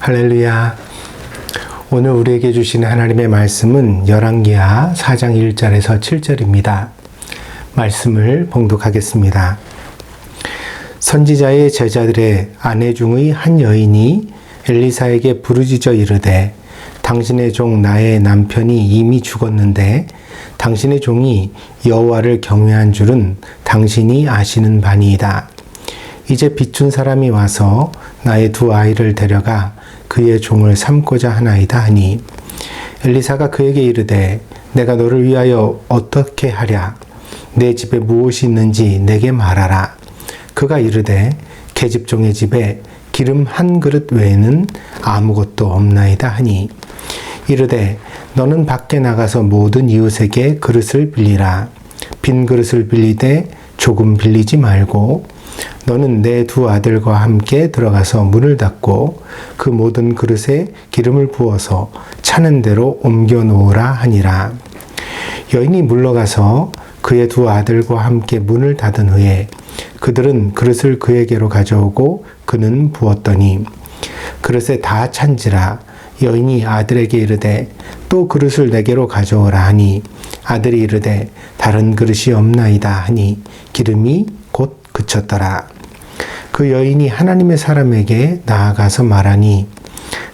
할렐루야. 오늘 우리에게 주시는 하나님의 말씀은 열왕기하 4장 1절에서 7절입니다. 말씀을 봉독하겠습니다. 선지자의 제자들의 아내 중의 한 여인이 엘리사에게 부르짖어 이르되 당신의 종 나의 남편이 이미 죽었는데 당신의 종이 여호와를 경외한 줄은 당신이 아시는 바니이다. 이제 비춘 사람이 와서 나의 두 아이를 데려가 그의 종을 삼고자 하나이다 하니 엘리사가 그에게 이르되 내가 너를 위하여 어떻게 하랴? 내 집에 무엇이 있는지 내게 말하라. 그가 이르되 계집종의 집에 기름 한 그릇 외에는 아무것도 없나이다 하니 이르되 너는 밖에 나가서 모든 이웃에게 그릇을 빌리라. 빈 그릇을 빌리되 조금 빌리지 말고 너는 내 두 아들과 함께 들어가서 문을 닫고 그 모든 그릇에 기름을 부어서 차는 대로 옮겨 놓으라 하니라. 여인이 물러가서 그의 두 아들과 함께 문을 닫은 후에 그들은 그릇을 그에게로 가져오고 그는 부었더니 그릇에 다 찬지라. 여인이 아들에게 이르되 또 그릇을 내게로 가져오라 하니 아들이 이르되 다른 그릇이 없나이다 하니 기름이 곧 그쳤더라. 그 여인이 하나님의 사람에게 나아가서 말하니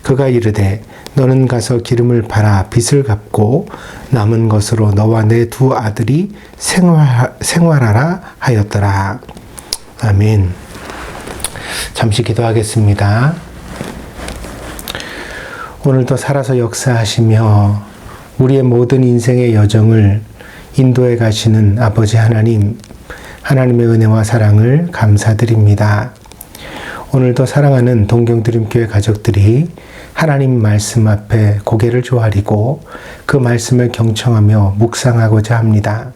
그가 이르되 너는 가서 기름을 팔아 빚을 갚고 남은 것으로 너와 내 두 아들이 생활하라 하였더라. 아멘. 잠시 기도하겠습니다. 오늘도 살아서 역사하시며 우리의 모든 인생의 여정을 인도해 가시는 아버지 하나님, 하나님의 은혜와 사랑을 감사드립니다. 오늘도 사랑하는 동경드림교회 가족들이 하나님 말씀 앞에 고개를 조아리고 그 말씀을 경청하며 묵상하고자 합니다.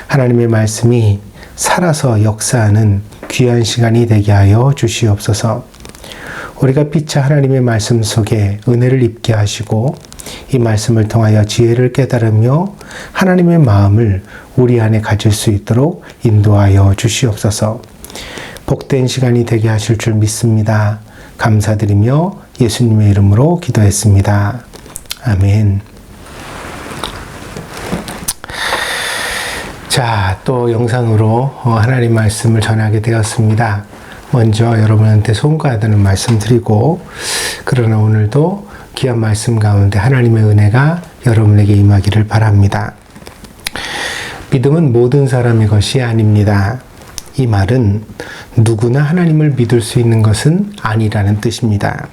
하나님의 말씀이 살아서 역사하는 귀한 시간이 되게 하여 주시옵소서. 우리가 피차 하나님의 말씀 속에 은혜를 입게 하시고 이 말씀을 통하여 지혜를 깨달으며 하나님의 마음을 우리 안에 가질 수 있도록 인도하여 주시옵소서. 복된 시간이 되게 하실 줄 믿습니다. 감사드리며 예수님의 이름으로 기도했습니다. 아멘. 자, 또 영상으로 하나님 말씀을 전하게 되었습니다. 먼저 여러분한테 송구하다는 말씀 드리고, 그러나 오늘도 귀한 말씀 가운데 하나님의 은혜가 여러분에게 임하기를 바랍니다. 믿음은 모든 사람의 것이 아닙니다. 이 말은 누구나 하나님을 믿을 수 있는 것은 아니라는 뜻입니다.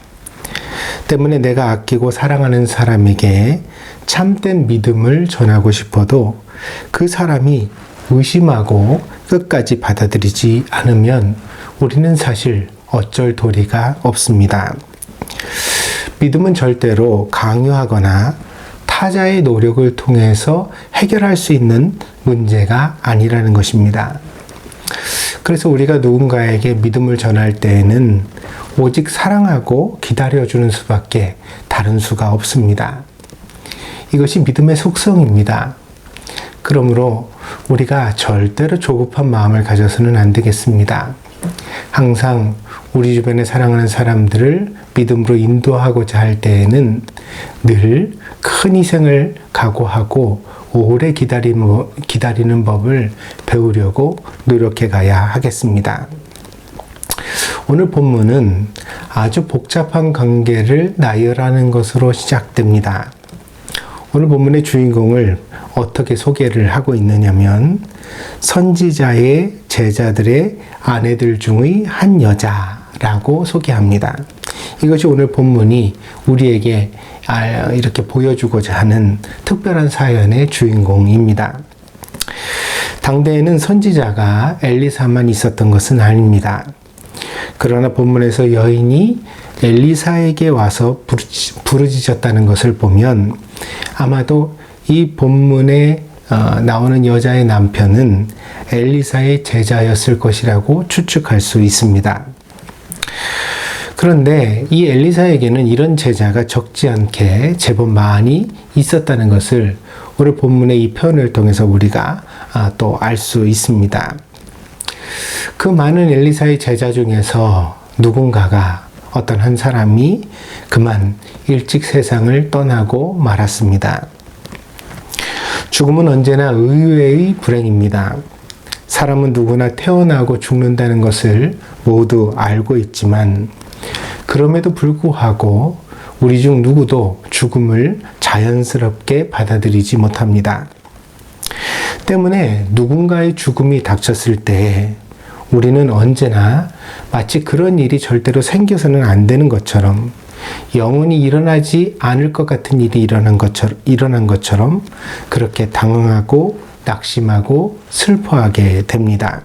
때문에 내가 아끼고 사랑하는 사람에게 참된 믿음을 전하고 싶어도 그 사람이 의심하고 끝까지 받아들이지 않으면 우리는 사실 어쩔 도리가 없습니다. 믿음은 절대로 강요하거나 타자의 노력을 통해서 해결할 수 있는 문제가 아니라는 것입니다. 그래서 우리가 누군가에게 믿음을 전할 때에는 오직 사랑하고 기다려주는 수밖에 다른 수가 없습니다. 이것이 믿음의 속성입니다. 그러므로 우리가 절대로 조급한 마음을 가져서는 안 되겠습니다. 항상 우리 주변에 사랑하는 사람들을 믿음으로 인도하고자 할 때에는 늘 큰 희생을 각오하고 오래 기다리는 법을 배우려고 노력해 가야 하겠습니다. 오늘 본문은 아주 복잡한 관계를 나열하는 것으로 시작됩니다. 오늘 본문의 주인공을 어떻게 소개를 하고 있느냐면 선지자의 제자들의 아내들 중의 한 여자라고 소개합니다. 이것이 오늘 본문이 우리에게 이렇게 보여주고자 하는 특별한 사연의 주인공입니다. 당대에는 선지자가 엘리사만 있었던 것은 아닙니다. 그러나 본문에서 여인이 엘리사에게 와서 부르짖었다는 것을 보면 아마도 이 본문에 나오는 여자의 남편은 엘리사의 제자였을 것이라고 추측할 수 있습니다. 그런데 이 엘리사에게는 이런 제자가 적지 않게 제법 많이 있었다는 것을 오늘 본문의 이 표현을 통해서 우리가 또 알 수 있습니다. 그 많은 엘리사의 제자 중에서 누군가가 어떤 한 사람이 그만 일찍 세상을 떠나고 말았습니다. 죽음은 언제나 의외의 불행입니다. 사람은 누구나 태어나고 죽는다는 것을 모두 알고 있지만 그럼에도 불구하고 우리 중 누구도 죽음을 자연스럽게 받아들이지 못합니다. 때문에 누군가의 죽음이 닥쳤을 때 우리는 언제나 마치 그런 일이 절대로 생겨서는 안 되는 것처럼 영원히 일어나지 않을 것 같은 일이 일어난 것처럼 그렇게 당황하고 낙심하고 슬퍼하게 됩니다.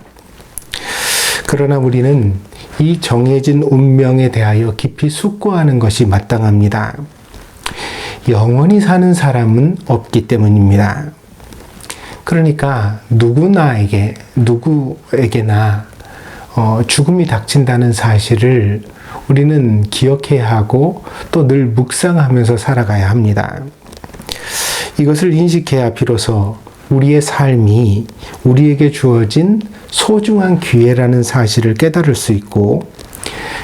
그러나 우리는 이 정해진 운명에 대하여 깊이 숙고하는 것이 마땅합니다. 영원히 사는 사람은 없기 때문입니다. 그러니까 누구에게나 죽음이 닥친다는 사실을 우리는 기억해야 하고 또 늘 묵상하면서 살아가야 합니다. 이것을 인식해야 비로소 우리의 삶이 우리에게 주어진 소중한 기회라는 사실을 깨달을 수 있고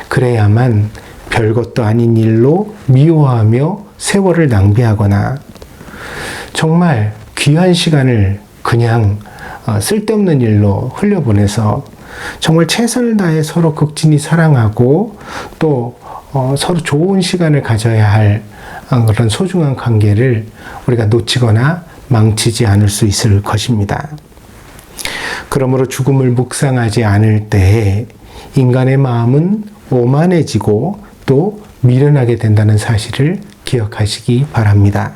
그래야만 별것도 아닌 일로 미워하며 세월을 낭비하거나 정말 귀한 시간을 그냥 쓸데없는 일로 흘려보내서 정말 최선을 다해 서로 극진히 사랑하고 또 서로 좋은 시간을 가져야 할 그런 소중한 관계를 우리가 놓치거나 망치지 않을 수 있을 것입니다. 그러므로 죽음을 묵상하지 않을 때에 인간의 마음은 오만해지고 또 미련하게 된다는 사실을 기억하시기 바랍니다.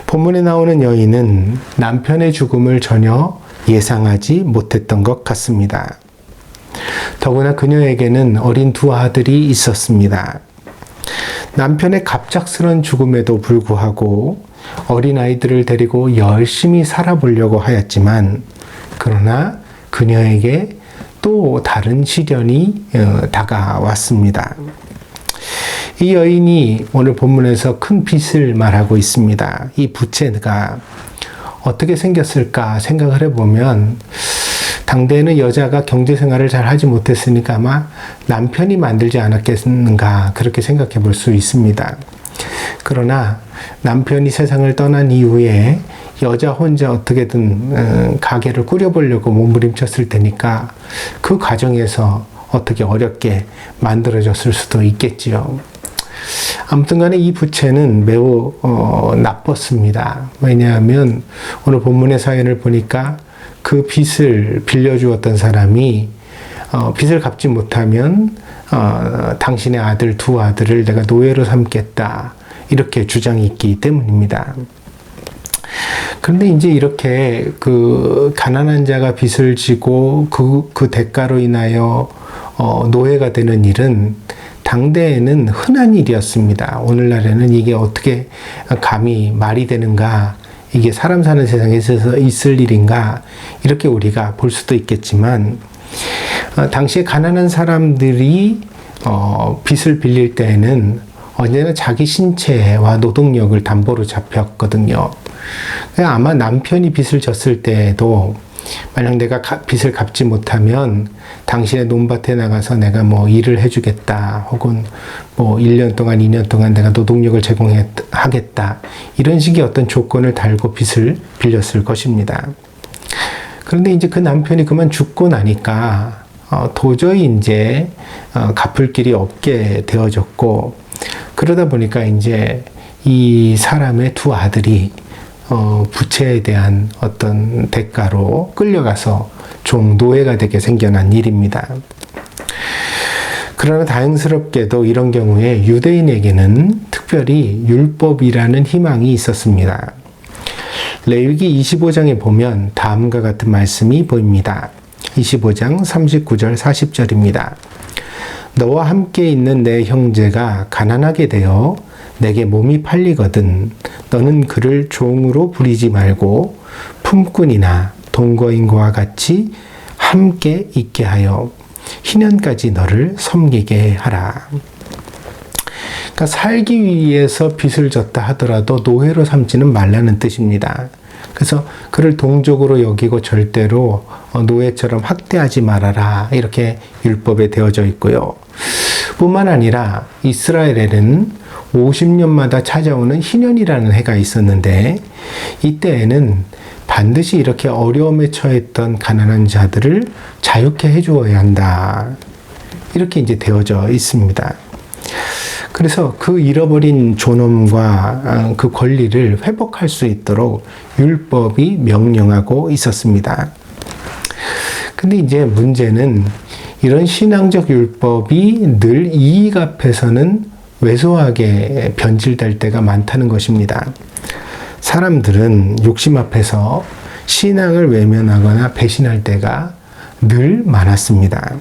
본문에 나오는 여인은 남편의 죽음을 전혀 예상하지 못했던 것 같습니다. 더구나 그녀에게는 어린 두 아들이 있었습니다. 남편의 갑작스런 죽음에도 불구하고 어린아이들을 데리고 열심히 살아보려고 하였지만 그러나 그녀에게 또 다른 시련이 다가왔습니다. 이 여인이 오늘 본문에서 큰 빚을 말하고 있습니다. 이 부채가 어떻게 생겼을까 생각을 해보면 당대에는 여자가 경제생활을 잘 하지 못했으니까 아마 남편이 만들지 않았겠는가 그렇게 생각해 볼 수 있습니다. 그러나 남편이 세상을 떠난 이후에 여자 혼자 어떻게든 가게를 꾸려보려고 몸부림쳤을 테니까 그 과정에서 어떻게 어렵게 만들어졌을 수도 있겠지요. 아무튼 간에 이 부채는 매우 나빴습니다. 왜냐하면 오늘 본문의 사연을 보니까 그 빚을 빌려주었던 사람이 빚을 갚지 못하면 당신의 아들 두 아들을 내가 노예로 삼겠다 이렇게 주장이 있기 때문입니다. 그런데 이제 이렇게 그 가난한 자가 빚을 지고 그 대가로 인하여 노예가 되는 일은 당대에는 흔한 일이었습니다. 오늘날에는 이게 어떻게 감히 말이 되는가, 이게 사람 사는 세상에 있어서 있을 일인가 이렇게 우리가 볼 수도 있겠지만 당시에 가난한 사람들이 빚을 빌릴 때에는 언제나 자기 신체와 노동력을 담보로 잡혔거든요. 아마 남편이 빚을 졌을 때에도 만약 내가 빚을 갚지 못하면 당신의 논밭에 나가서 내가 뭐 일을 해주겠다 혹은 뭐 1년 동안 2년 동안 내가 노동력을 제공하겠다 이런 식의 어떤 조건을 달고 빚을 빌렸을 것입니다. 그런데 이제 그 남편이 그만 죽고 나니까 도저히 이제 갚을 길이 없게 되어졌고 그러다 보니까 이제 이 사람의 두 아들이 부채에 대한 어떤 대가로 끌려가서 종 노예가 되게 생겨난 일입니다. 그러나 다행스럽게도 이런 경우에 유대인에게는 특별히 율법이라는 희망이 있었습니다. 레위기 25장에 보면 다음과 같은 말씀이 보입니다. 25장 39절 40절입니다. 너와 함께 있는 내 형제가 가난하게 되어 내게 몸이 팔리거든 너는 그를 종으로 부리지 말고 품꾼이나 동거인과 같이 함께 있게 하여 희년까지 너를 섬기게 하라. 그러니까 살기 위해서 빚을 졌다 하더라도 노예로 삼지는 말라는 뜻입니다. 그래서 그를 동족으로 여기고 절대로 노예처럼 학대하지 말아라. 이렇게 율법에 되어져 있고요. 뿐만 아니라 이스라엘에는 50년마다 찾아오는 희년이라는 해가 있었는데 이때에는 반드시 이렇게 어려움에 처했던 가난한 자들을 자유케 해주어야 한다. 이렇게 이제 되어져 있습니다. 그래서 그 잃어버린 존엄과 그 권리를 회복할 수 있도록 율법이 명령하고 있었습니다. 근데 이제 문제는 이런 신앙적 율법이 늘 이익 앞에서는 왜소하게 변질될 때가 많다는 것입니다. 사람들은 욕심 앞에서 신앙을 외면하거나 배신할 때가 늘 많았습니다.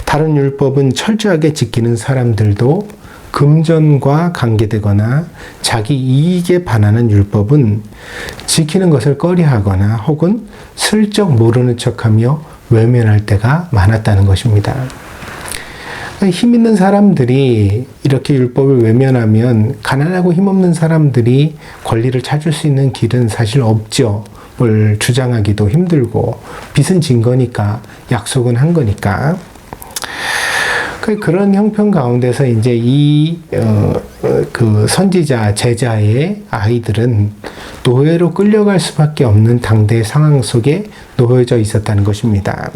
다른 율법은 철저하게 지키는 사람들도 금전과 관계되거나 자기 이익에 반하는 율법은 지키는 것을 꺼려하거나 혹은 슬쩍 모르는 척하며 외면할 때가 많았다는 것입니다. 힘 있는 사람들이 이렇게 율법을 외면하면 가난하고 힘없는 사람들이 권리를 찾을 수 있는 길은 사실 없죠. 뭘 주장하기도 힘들고 빚은 진 거니까 약속은 한 거니까. 그런 형편 가운데서 이제 그 선지자 제자의 아이들은 노예로 끌려갈 수밖에 없는 당대의 상황 속에 놓여져 있었다는 것입니다.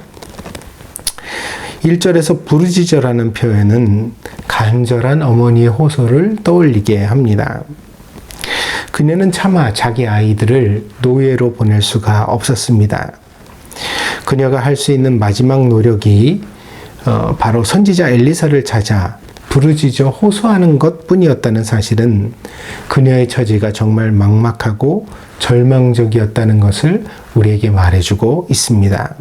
1절에서 부르짖어라는 표현은 간절한 어머니의 호소를 떠올리게 합니다. 그녀는 차마 자기 아이들을 노예로 보낼 수가 없었습니다. 그녀가 할 수 있는 마지막 노력이 바로 선지자 엘리사를 찾아 부르짖어 호소하는 것뿐이었다는 사실은 그녀의 처지가 정말 막막하고 절망적이었다는 것을 우리에게 말해주고 있습니다.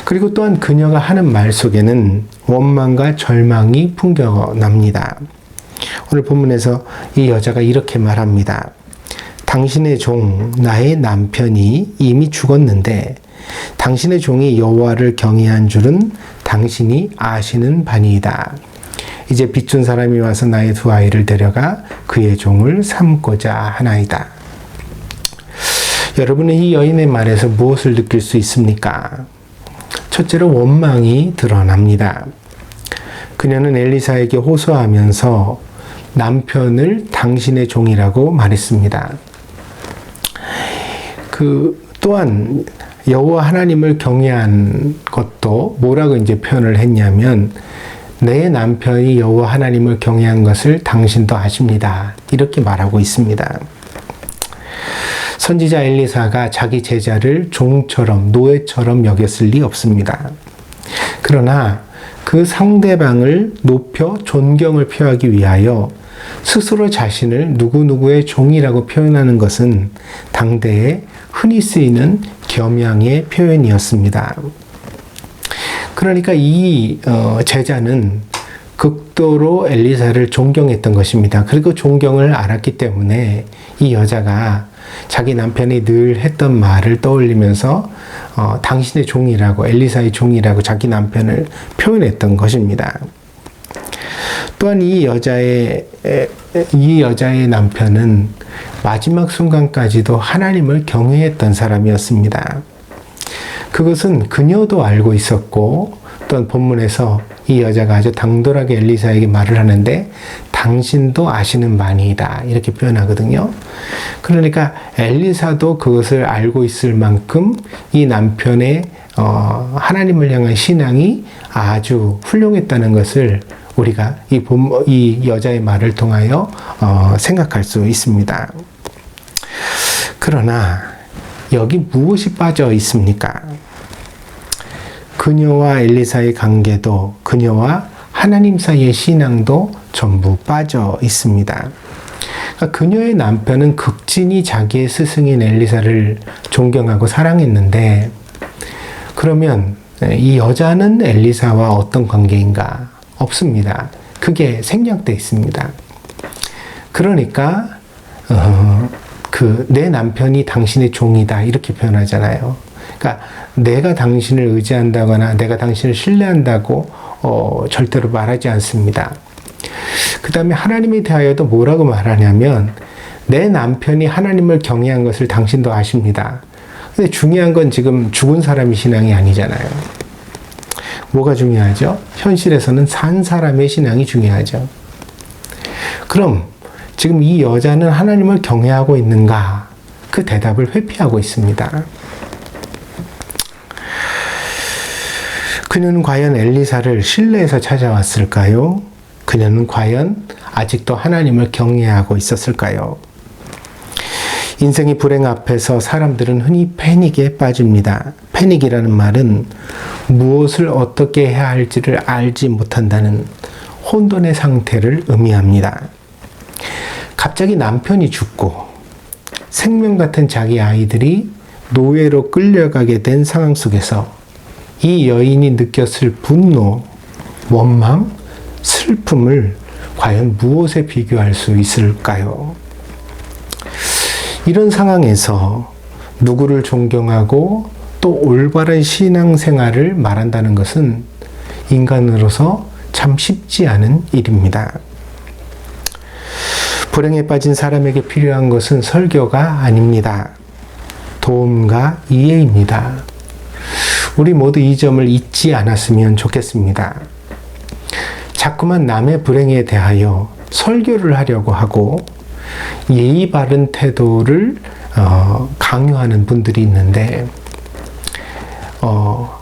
그리고 또한 그녀가 하는 말 속에는 원망과 절망이 풍겨납니다. 오늘 본문에서 이 여자가 이렇게 말합니다. 당신의 종 나의 남편이 이미 죽었는데 당신의 종이 여호와를 경외한 줄은 당신이 아시는 바니이다. 이제 비춘 사람이 와서 나의 두 아이를 데려가 그의 종을 삼고자 하나이다. 여러분은 이 여인의 말에서 무엇을 느낄 수 있습니까? 첫째로 원망이 드러납니다. 그녀는 엘리사에게 호소하면서 남편을 당신의 종이라고 말했습니다. 또한 여호와 하나님을 경외한 것도 뭐라고 이제 표현을 했냐면 내 남편이 여호와 하나님을 경외한 것을 당신도 아십니다. 이렇게 말하고 있습니다. 선지자 엘리사가 자기 제자를 종처럼 노예처럼 여겼을 리 없습니다. 그러나 그 상대방을 높여 존경을 표하기 위하여 스스로 자신을 누구누구의 종이라고 표현하는 것은 당대에 흔히 쓰이는 겸양의 표현이었습니다. 그러니까 이 제자는 극도로 엘리사를 존경했던 것입니다. 그리고 존경을 알았기 때문에 이 여자가 자기 남편이 늘 했던 말을 떠올리면서 당신의 종이라고, 엘리사의 종이라고 자기 남편을 표현했던 것입니다. 또한 이 여자의 남편은 마지막 순간까지도 하나님을 경외했던 사람이었습니다. 그것은 그녀도 알고 있었고, 또한 본문에서 이 여자가 아주 당돌하게 엘리사에게 말을 하는데 당신도 아시는 바니이다 이렇게 표현하거든요. 그러니까 엘리사도 그것을 알고 있을 만큼 이 남편의 하나님을 향한 신앙이 아주 훌륭했다는 것을 우리가 이 여자의 말을 통하여 생각할 수 있습니다. 그러나 여기 무엇이 빠져 있습니까? 그녀와 엘리사의 관계도 그녀와 하나님 사이의 신앙도 전부 빠져 있습니다. 그러니까 그녀의 남편은 극진히 자기의 스승인 엘리사를 존경하고 사랑했는데 그러면 이 여자는 엘리사와 어떤 관계인가? 없습니다. 그게 생략되어 있습니다. 그러니까 내 남편이 당신의 종이다 이렇게 표현하잖아요. 그러니까 내가 당신을 의지한다거나 내가 당신을 신뢰한다고 절대로 말하지 않습니다. 그 다음에 하나님에 대하여도 뭐라고 말하냐면 내 남편이 하나님을 경외한 것을 당신도 아십니다. 근데 중요한 건 지금 죽은 사람이 신앙이 아니잖아요. 뭐가 중요하죠? 현실에서는 산 사람의 신앙이 중요하죠. 그럼 지금 이 여자는 하나님을 경외하고 있는가? 그 대답을 회피하고 있습니다. 그녀는 과연 엘리사를 신뢰해서 찾아왔을까요? 그녀는 과연 아직도 하나님을 경외하고 있었을까요? 인생의 불행 앞에서 사람들은 흔히 패닉에 빠집니다. 패닉이라는 말은 무엇을 어떻게 해야 할지를 알지 못한다는 혼돈의 상태를 의미합니다. 갑자기 남편이 죽고 생명 같은 자기 아이들이 노예로 끌려가게 된 상황 속에서 이 여인이 느꼈을 분노, 원망, 슬픔을 과연 무엇에 비교할 수 있을까요? 이런 상황에서 누구를 존경하고 또 올바른 신앙생활을 말한다는 것은 인간으로서 참 쉽지 않은 일입니다. 불행에 빠진 사람에게 필요한 것은 설교가 아닙니다. 도움과 이해입니다. 우리 모두 이 점을 잊지 않았으면 좋겠습니다. 자꾸만 남의 불행에 대하여 설교를 하려고 하고 예의 바른 태도를 강요하는 분들이 있는데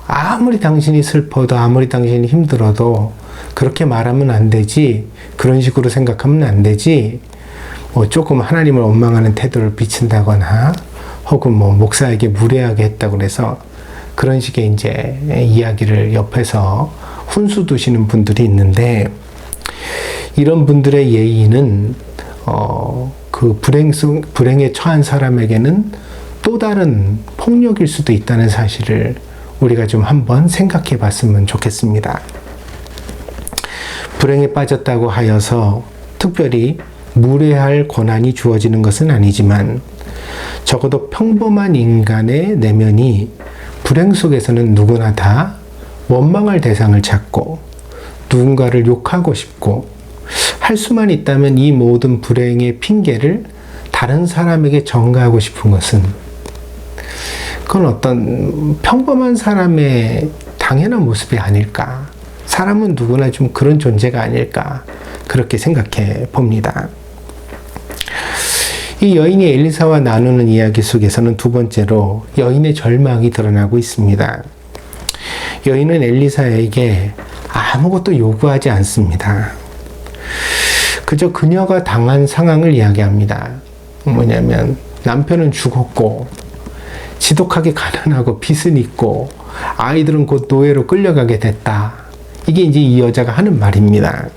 아무리 당신이 슬퍼도 아무리 당신이 힘들어도 그렇게 말하면 안 되지, 그런 식으로 생각하면 안 되지, 조금 하나님을 원망하는 태도를 비친다거나 혹은 목사에게 무례하게 했다고 그래서 그런 식의 이제 이야기를 옆에서 훈수 두시는 분들이 있는데, 이런 분들의 예의는 그 불행에 처한 사람에게는 또 다른 폭력일 수도 있다는 사실을 우리가 좀 한번 생각해 봤으면 좋겠습니다. 불행에 빠졌다고 하여서 특별히 무례할 권한이 주어지는 것은 아니지만 적어도 평범한 인간의 내면이 불행 속에서는 누구나 다 원망할 대상을 찾고 누군가를 욕하고 싶고, 할 수만 있다면 이 모든 불행의 핑계를 다른 사람에게 전가하고 싶은 것은 그건 어떤 평범한 사람의 당연한 모습이 아닐까. 사람은 누구나 좀 그런 존재가 아닐까. 그렇게 생각해 봅니다. 이 여인이 엘리사와 나누는 이야기 속에서는 두 번째로 여인의 절망이 드러나고 있습니다. 여인은 엘리사에게 아무것도 요구하지 않습니다. 그저 그녀가 당한 상황을 이야기합니다. 뭐냐면 남편은 죽었고 지독하게 가난하고 빚은 있고 아이들은 곧 노예로 끌려가게 됐다. 이게 이제 이 여자가 하는 말입니다.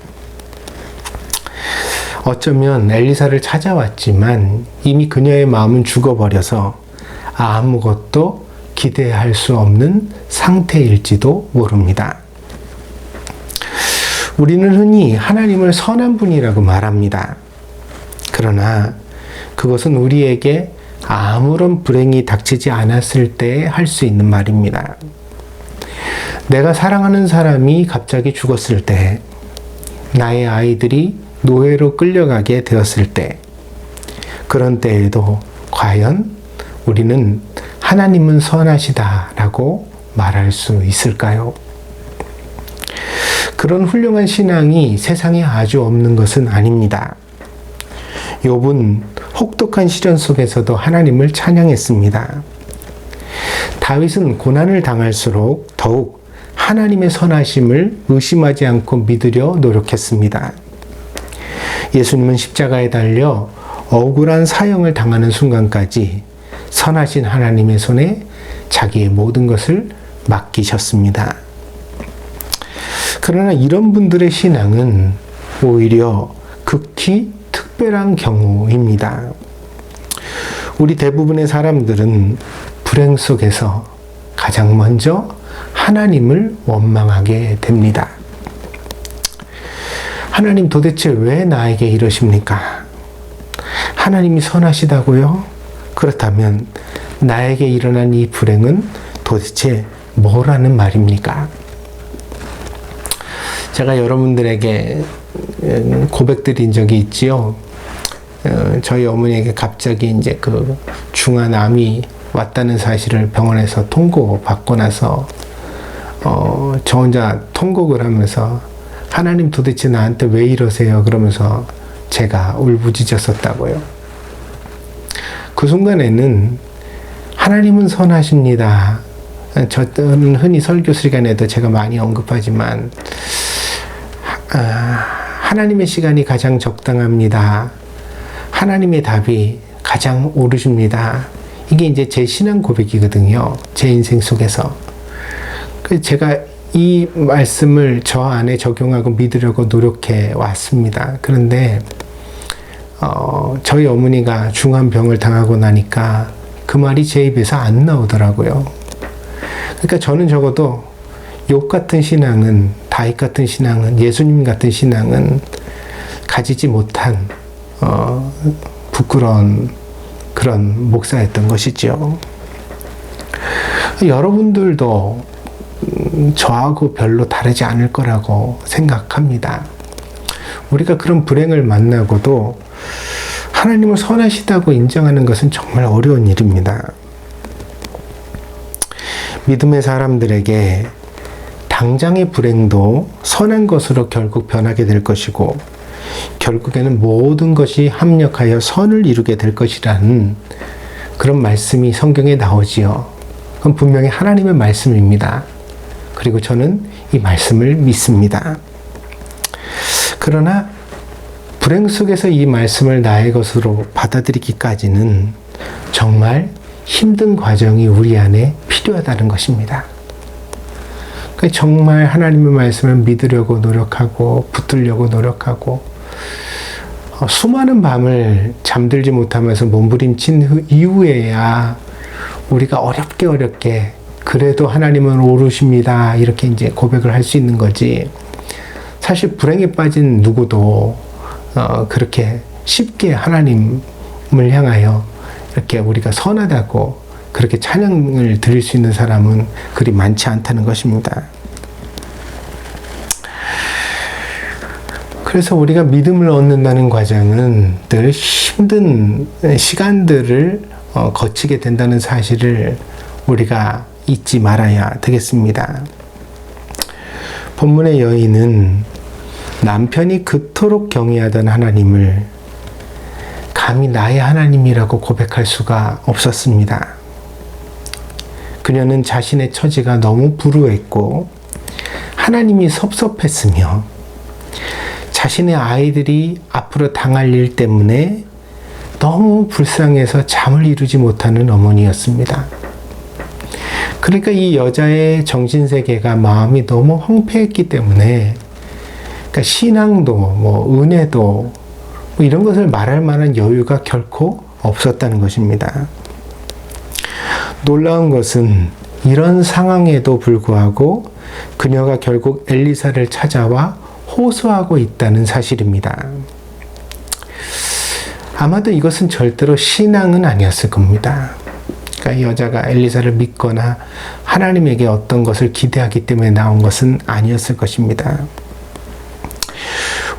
어쩌면 엘리사를 찾아왔지만 이미 그녀의 마음은 죽어버려서 아무것도 기대할 수 없는 상태일지도 모릅니다. 우리는 흔히 하나님을 선한 분이라고 말합니다. 그러나 그것은 우리에게 아무런 불행이 닥치지 않았을 때 할 수 있는 말입니다. 내가 사랑하는 사람이 갑자기 죽었을 때, 나의 아이들이 노예로 끌려가게 되었을 때, 그런 때에도 과연 우리는 하나님은 선하시다라고 말할 수 있을까요? 그런 훌륭한 신앙이 세상에 아주 없는 것은 아닙니다. 욥은 혹독한 시련 속에서도 하나님을 찬양했습니다. 다윗은 고난을 당할수록 더욱 하나님의 선하심을 의심하지 않고 믿으려 노력했습니다. 예수님은 십자가에 달려 억울한 사형을 당하는 순간까지 선하신 하나님의 손에 자기의 모든 것을 맡기셨습니다. 그러나 이런 분들의 신앙은 오히려 극히 특별한 경우입니다. 우리 대부분의 사람들은 불행 속에서 가장 먼저 하나님을 원망하게 됩니다. 하나님 도대체 왜 나에게 이러십니까? 하나님이 선하시다고요? 그렇다면 나에게 일어난 이 불행은 도대체 뭐라는 말입니까? 제가 여러분들에게 고백드린 적이 있지요. 저희 어머니에게 갑자기 이제 그 중환암이 왔다는 사실을 병원에서 통보받고 나서 저 혼자 통곡을 하면서 하나님 도대체 나한테 왜 이러세요? 그러면서 제가 울부짖었었다고요. 그 순간에는 하나님은 선하십니다. 저는 흔히 설교 시간에도 제가 많이 언급하지만 하나님의 시간이 가장 적당합니다. 하나님의 답이 가장 옳으십니다. 이게 이제 제 신앙 고백이거든요. 제 인생 속에서. 제가 이 말씀을 저 안에 적용하고 믿으려고 노력해 왔습니다. 그런데 저희 어머니가 중한 병을 당하고 나니까 그 말이 제 입에서 안 나오더라고요. 그러니까 저는 적어도 욥 같은 신앙은, 다윗 같은 신앙은, 예수님 같은 신앙은 가지지 못한 부끄러운 그런 목사였던 것이죠. 여러분들도 저하고 별로 다르지 않을 거라고 생각합니다. 우리가 그런 불행을 만나고도 하나님을 선하시다고 인정하는 것은 정말 어려운 일입니다. 믿음의 사람들에게 당장의 불행도 선한 것으로 결국 변하게 될 것이고 결국에는 모든 것이 합력하여 선을 이루게 될 것이라는 그런 말씀이 성경에 나오지요. 그건 분명히 하나님의 말씀입니다. 그리고 저는 이 말씀을 믿습니다. 그러나 불행 속에서 이 말씀을 나의 것으로 받아들이기까지는 정말 힘든 과정이 우리 안에 필요하다는 것입니다. 정말 하나님의 말씀을 믿으려고 노력하고 붙들려고 노력하고 수많은 밤을 잠들지 못하면서 몸부림친 이후에야 우리가 어렵게 그래도 하나님은 옳으십니다 이렇게 이제 고백을 할 수 있는 거지. 사실 불행에 빠진 누구도 그렇게 쉽게 하나님을 향하여 이렇게 우리가 선하다고 그렇게 찬양을 드릴 수 있는 사람은 그리 많지 않다는 것입니다. 그래서 우리가 믿음을 얻는다는 과정은 늘 힘든 시간들을 거치게 된다는 사실을 우리가 잊지 말아야 되겠습니다. 본문의 여인은 남편이 그토록 경외하던 하나님을 감히 나의 하나님이라고 고백할 수가 없었습니다. 그녀는 자신의 처지가 너무 불우했고 하나님이 섭섭했으며 자신의 아이들이 앞으로 당할 일 때문에 너무 불쌍해서 잠을 이루지 못하는 어머니였습니다. 그러니까 이 여자의 정신세계가 마음이 너무 황폐했기 때문에 그러니까 신앙도 은혜도 이런 것을 말할 만한 여유가 결코 없었다는 것입니다. 놀라운 것은 이런 상황에도 불구하고 그녀가 결국 엘리사를 찾아와 호소하고 있다는 사실입니다. 아마도 이것은 절대로 신앙은 아니었을 겁니다. 그러니까 이 여자가 엘리사를 믿거나 하나님에게 어떤 것을 기대하기 때문에 나온 것은 아니었을 것입니다.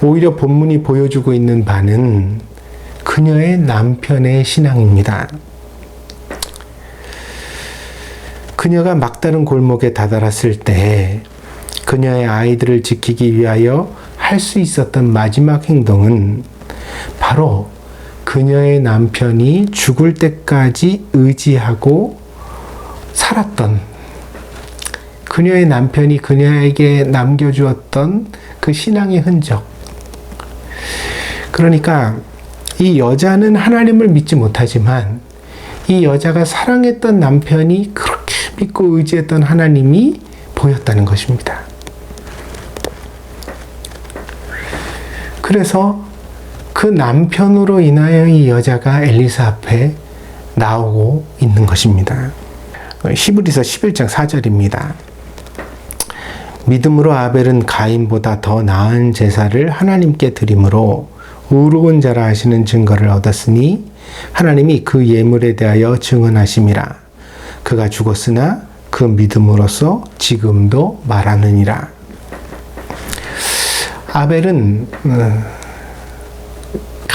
오히려 본문이 보여주고 있는 바는 그녀의 남편의 신앙입니다. 그녀가 막다른 골목에 다다랐을 때 그녀의 아이들을 지키기 위하여 할 수 있었던 마지막 행동은 바로 그녀의 남편이 죽을 때까지 의지하고 살았던 그녀의 남편이 그녀에게 남겨주었던 그 신앙의 흔적. 그러니까 이 여자는 하나님을 믿지 못하지만 이 여자가 사랑했던 남편이 그렇게 믿고 의지했던 하나님이 보였다는 것입니다. 그래서 그 남편으로 인하여 이 여자가 엘리사 앞에 나오고 있는 것입니다. 히브리서 11장 4절입니다. 믿음으로 아벨은 가인보다 더 나은 제사를 하나님께 드림으로 의로운 자라 하시는 증거를 얻었으니 하나님이 그 예물에 대하여 증언하심이라. 그가 죽었으나 그 믿음으로써 지금도 말하느니라. 아벨은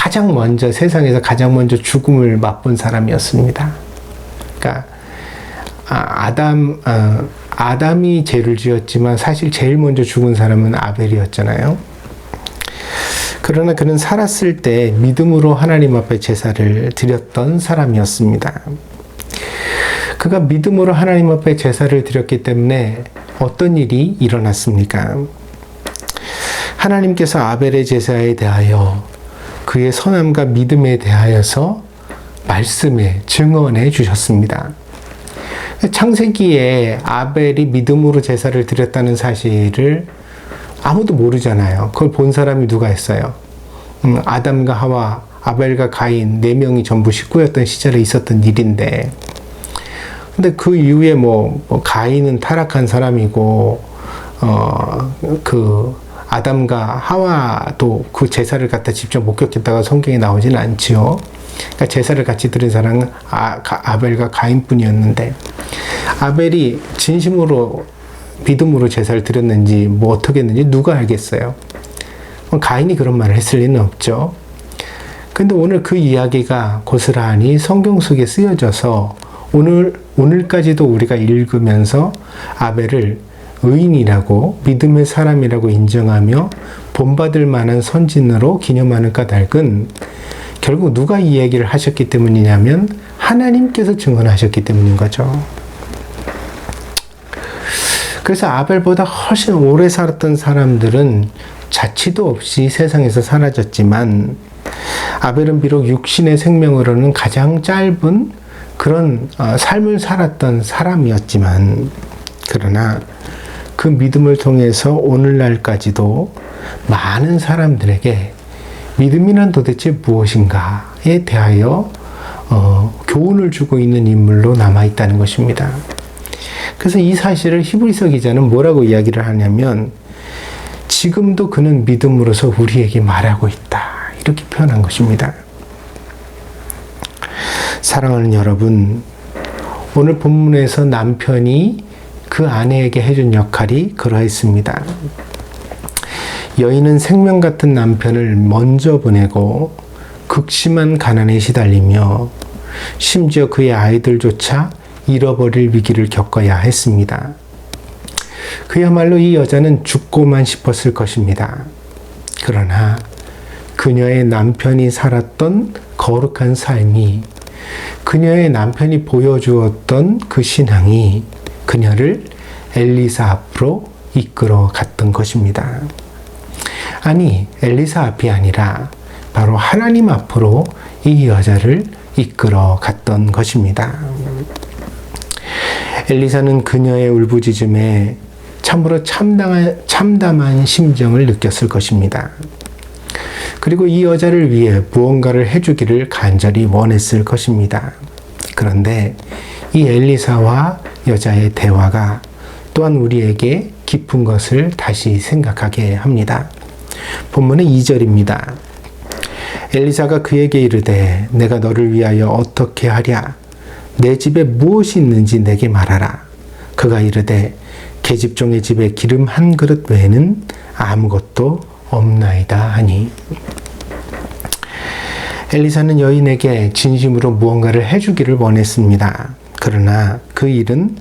가장 먼저 세상에서 가장 먼저 죽음을 맛본 사람이었습니다. 그러니까 아담이 죄를 지었지만 사실 제일 먼저 죽은 사람은 아벨이었잖아요. 그러나 그는 살았을 때 믿음으로 하나님 앞에 제사를 드렸던 사람이었습니다. 그가 믿음으로 하나님 앞에 제사를 드렸기 때문에 어떤 일이 일어났습니까? 하나님께서 아벨의 제사에 대하여 그의 선함과 믿음에 대하여서 말씀에 증언해 주셨습니다. 창세기에 아벨이 믿음으로 제사를 드렸다는 사실을 아무도 모르잖아요. 그걸 본 사람이 누가 있어요? 아담과 하와, 아벨과 가인 4명이 전부 식구였던 시절에 있었던 일인데, 근데 그 이후에 가인은 타락한 사람이고, 아담과 하와도 그 제사를 갖다 직접 목격했다가 성경에 나오지는 않지요. 그러니까 제사를 같이 드린 사람은 아벨과 가인뿐이었는데, 아벨이 진심으로 믿음으로 제사를 드렸는지 어떻게 했는지 누가 알겠어요? 가인이 그런 말을 했을 리는 없죠. 근데 오늘 그 이야기가 고스란히 성경 속에 쓰여져서 오늘까지도 우리가 읽으면서 아벨을 의인이라고 믿음의 사람이라고 인정하며 본받을 만한 선진으로 기념하는 까닭은 결국 누가 이 얘기를 하셨기 때문이냐면 하나님께서 증언하셨기 때문인 거죠. 그래서 아벨보다 훨씬 오래 살았던 사람들은 자취도 없이 세상에서 사라졌지만 아벨은 비록 육신의 생명으로는 가장 짧은 그런 삶을 살았던 사람이었지만, 그러나 그 믿음을 통해서 오늘날까지도 많은 사람들에게 믿음이란 도대체 무엇인가에 대하여 교훈을 주고 있는 인물로 남아있다는 것입니다. 그래서 이 사실을 히브리서 기자는 뭐라고 이야기를 하냐면, 지금도 그는 믿음으로서 우리에게 말하고 있다, 이렇게 표현한 것입니다. 사랑하는 여러분, 오늘 본문에서 남편이 그 아내에게 해준 역할이 그러했습니다. 여인은 생명 같은 남편을 먼저 보내고 극심한 가난에 시달리며 심지어 그의 아이들조차 잃어버릴 위기를 겪어야 했습니다. 그야말로 이 여자는 죽고만 싶었을 것입니다. 그러나 그녀의 남편이 살았던 거룩한 삶이, 그녀의 남편이 보여주었던 그 신앙이 그녀를 엘리사 앞으로 이끌어 갔던 것입니다. 아니, 엘리사 앞이 아니라 바로 하나님 앞으로 이 여자를 이끌어 갔던 것입니다. 엘리사는 그녀의 울부짖음에 참으로 참담한 심정을 느꼈을 것입니다. 그리고 이 여자를 위해 무언가를 해주기를 간절히 원했을 것입니다. 그런데 이 엘리사와 여자의 대화가 또한 우리에게 깊은 것을 다시 생각하게 합니다. 본문의 2절입니다. 엘리사가 그에게 이르되 내가 너를 위하여 어떻게 하랴? 내 집에 무엇이 있는지 내게 말하라. 그가 이르되 계집종의 집에 기름 한 그릇 외에는 아무것도 없나이다 하니. 엘리사는 여인에게 진심으로 무언가를 해주기를 원했습니다. 그러나 그 일은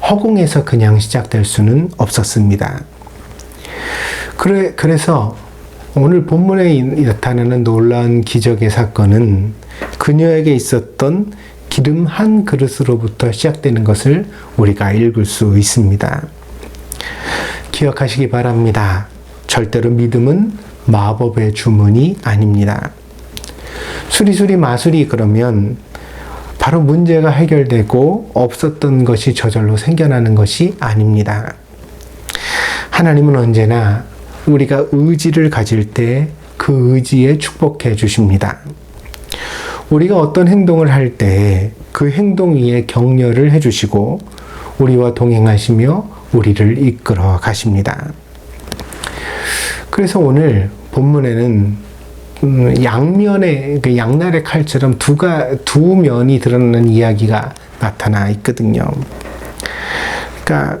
허공에서 그냥 시작될 수는 없었습니다. 그래서 오늘 본문에 나타나는 놀라운 기적의 사건은 그녀에게 있었던 기름 한 그릇으로부터 시작되는 것을 우리가 읽을 수 있습니다. 기억하시기 바랍니다. 절대로 믿음은 마법의 주문이 아닙니다. 수리수리 마술이 그러면 바로 문제가 해결되고 없었던 것이 저절로 생겨나는 것이 아닙니다. 하나님은 언제나 우리가 의지를 가질 때 그 의지에 축복해 주십니다. 우리가 어떤 행동을 할 때 그 행동 위에 격려를 해주시고 우리와 동행하시며 우리를 이끌어 가십니다. 그래서 오늘 본문에는 양날의 칼처럼 두 면이 드러나는 이야기가 나타나 있거든요. 그러니까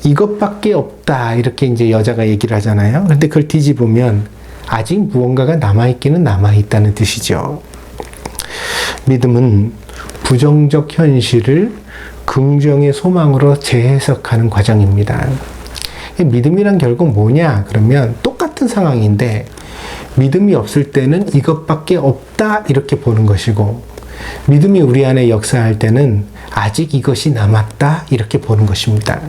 이것밖에 없다, 이렇게 이제 여자가 얘기를 하잖아요. 근데 그걸 뒤집으면 아직 무언가가 남아있기는 남아있다는 뜻이죠. 믿음은 부정적 현실을 긍정의 소망으로 재해석하는 과정입니다. 믿음이란 결국 뭐냐? 그러면 똑같은 상황인데 믿음이 없을 때는 이것밖에 없다 이렇게 보는 것이고, 믿음이 우리 안에 역사할 때는 아직 이것이 남았다 이렇게 보는 것입니다.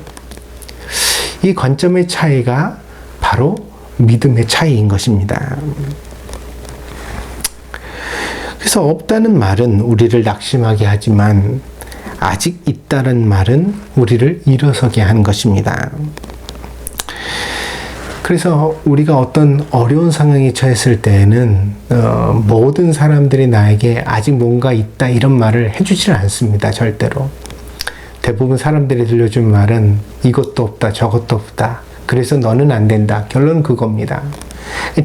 이 관점의 차이가 바로 믿음의 차이인 것입니다. 그래서 없다는 말은 우리를 낙심하게 하지만 아직 있다는 말은 우리를 일어서게 하는 것입니다. 그래서 우리가 어떤 어려운 상황에 처했을 때에는 모든 사람들이 나에게 아직 뭔가 있다 이런 말을 해주질 않습니다. 절대로. 대부분 사람들이 들려준 말은 이것도 없다 저것도 없다, 그래서 너는 안 된다, 결론은 그겁니다.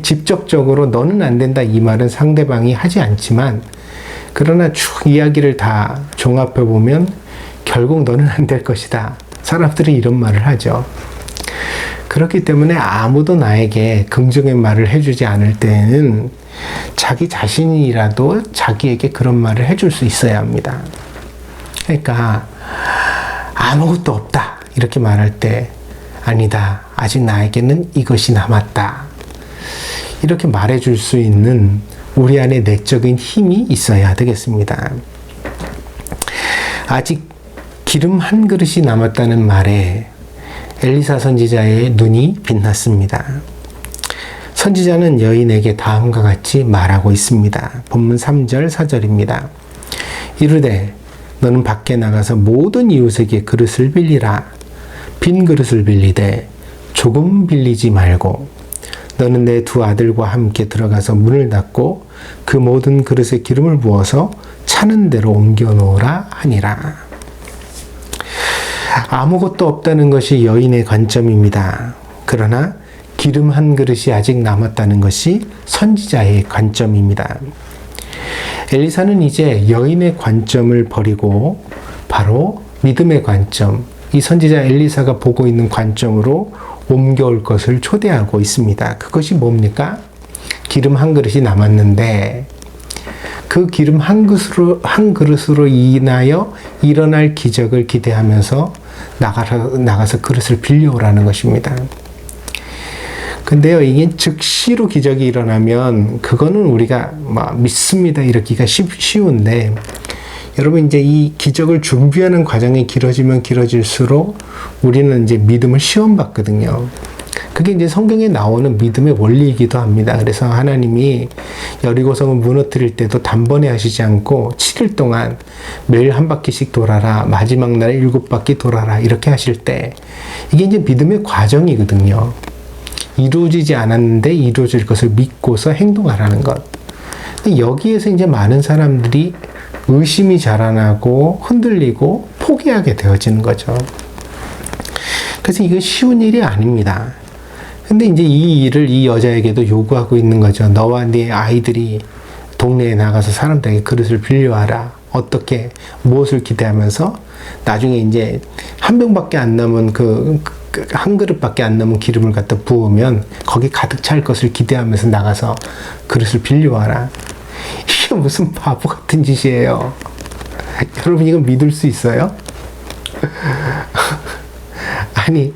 직접적으로 너는 안 된다 이 말은 상대방이 하지 않지만, 그러나 쭉 이야기를 다 종합해 보면 결국 너는 안 될 것이다, 사람들이 이런 말을 하죠. 그렇기 때문에 아무도 나에게 긍정의 말을 해주지 않을 때는 자기 자신이라도 자기에게 그런 말을 해줄 수 있어야 합니다. 그러니까 아무것도 없다 이렇게 말할 때 아니다, 아직 나에게는 이것이 남았다 이렇게 말해줄 수 있는 우리 안에 내적인 힘이 있어야 되겠습니다. 아직 기름 한 그릇이 남았다는 말에 엘리사 선지자의 눈이 빛났습니다. 선지자는 여인에게 다음과 같이 말하고 있습니다. 본문 3절 4절입니다. 이르되 너는 밖에 나가서 모든 이웃에게 그릇을 빌리라. 빈 그릇을 빌리되 조금 빌리지 말고 너는 내 두 아들과 함께 들어가서 문을 닫고 그 모든 그릇에 기름을 부어서 차는 대로 옮겨 놓으라 하니라. 아무것도 없다는 것이 여인의 관점입니다. 그러나 기름 한 그릇이 아직 남았다는 것이 선지자의 관점입니다. 엘리사는 이제 여인의 관점을 버리고 바로 믿음의 관점, 이 선지자 엘리사가 보고 있는 관점으로 옮겨올 것을 초대하고 있습니다. 그것이 뭡니까? 기름 한 그릇이 남았는데 그 기름 한 그릇으로 인하여 일어날 기적을 기대하면서 나가서 그릇을 빌려오라는 것입니다. 근데요, 이게 즉시로 기적이 일어나면 그거는 우리가 믿습니다 이러기가 쉬운데, 여러분 이제 이 기적을 준비하는 과정이 길어지면 길어질수록 우리는 이제 믿음을 시험받거든요. 그게 이제 성경에 나오는 믿음의 원리이기도 합니다. 그래서 하나님이 여리고성을 무너뜨릴 때도 단번에 하시지 않고 7일 동안 매일 한 바퀴씩 돌아라, 마지막 날에 7바퀴 돌아라 이렇게 하실 때 이게 이제 믿음의 과정이거든요. 이루어지지 않았는데 이루어질 것을 믿고서 행동하라는 것. 근데 여기에서 이제 많은 사람들이 의심이 자라나고 흔들리고 포기하게 되어지는 거죠. 그래서 이거 쉬운 일이 아닙니다. 근데 이제 이 일을 이 여자에게도 요구하고 있는 거죠. 너와 네 아이들이 동네에 나가서 사람들에게 그릇을 빌려와라. 어떻게, 무엇을 기대하면서 나중에 이제 한 병밖에 안 남은 한 그릇밖에 안 남은 기름을 갖다 부으면 거기 가득 찰 것을 기대하면서 나가서 그릇을 빌려와라. 이게 무슨 바보 같은 짓이에요. 여러분 이거 믿을 수 있어요? 아니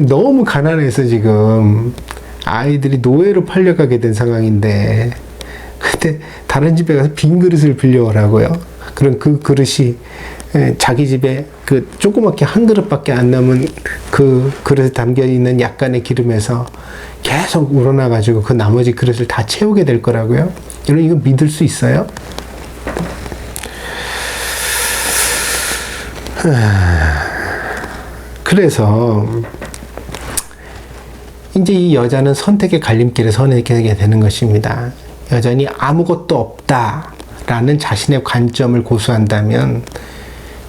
너무 가난해서 지금 아이들이 노예로 팔려가게 된 상황인데, 근데 다른 집에 가서 빈 그릇을 빌려오라고요. 그럼 그 그릇이 자기 집에 그 조그맣게 한 그릇밖에 안 남은 그 그릇에 담겨있는 약간의 기름에서 계속 우러나가지고 그 나머지 그릇을 다 채우게 될 거라고요. 여러분 이거 믿을 수 있어요? 그래서 이제 이 여자는 선택의 갈림길에 서게 되는 것입니다. 여전히 아무것도 없다라는 자신의 관점을 고수한다면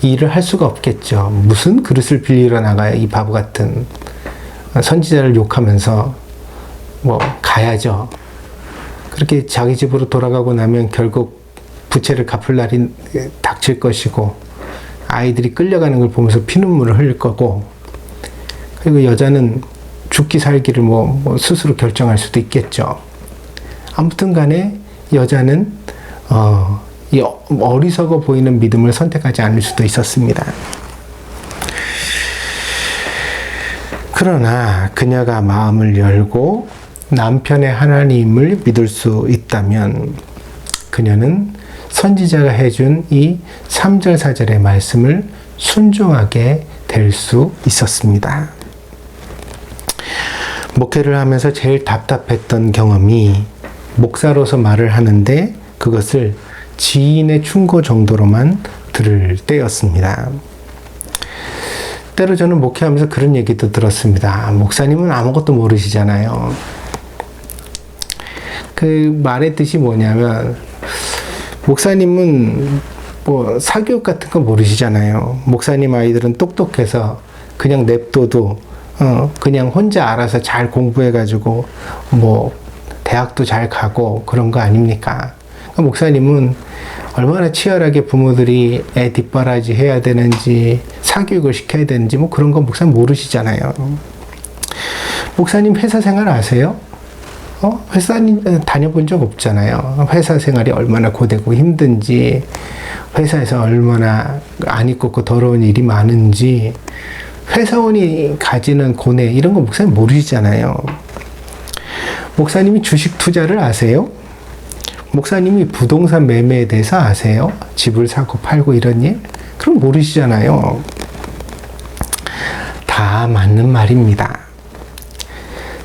이 일을 할 수가 없겠죠. 무슨 그릇을 빌리러 나가요, 이 바보 같은. 선지자를 욕하면서 가야죠. 그렇게 자기 집으로 돌아가고 나면 결국 부채를 갚을 날이 닥칠 것이고, 아이들이 끌려가는 걸 보면서 피눈물을 흘릴 거고, 그리고 여자는 죽기 살기를 스스로 결정할 수도 있겠죠. 아무튼 간에 여자는 이 어리석어 보이는 믿음을 선택하지 않을 수도 있었습니다. 그러나 그녀가 마음을 열고 남편의 하나님을 믿을 수 있다면 그녀는 선지자가 해준 이 3절 4절의 말씀을 순종하게 될 수 있었습니다. 목회를 하면서 제일 답답했던 경험이 목사로서 말을 하는데 그것을 지인의 충고 정도로만 들을 때였습니다. 때로 저는 목회하면서 그런 얘기도 들었습니다. 목사님은 아무것도 모르시잖아요. 그 말의 뜻이 뭐냐면 목사님은 뭐 사교육 같은 거 모르시잖아요. 목사님 아이들은 똑똑해서 그냥 냅둬도 그냥 혼자 알아서 잘 공부해가지고 뭐 대학도 잘 가고 그런 거 아닙니까? 목사님은 얼마나 치열하게 부모들이 애 뒷바라지 해야 되는지 사교육을 시켜야 되는지 뭐 그런 거 목사님 모르시잖아요. 목사님 회사 생활 아세요? 회사 다녀본 적 없잖아요. 회사 생활이 얼마나 고되고 힘든지, 회사에서 얼마나 안 입고 더러운 일이 많은지, 회사원이 가지는 고뇌, 이런 거 목사님 모르시잖아요. 목사님이 주식 투자를 아세요? 목사님이 부동산 매매에 대해서 아세요? 집을 사고 팔고 이런 일? 그럼 모르시잖아요. 다 맞는 말입니다.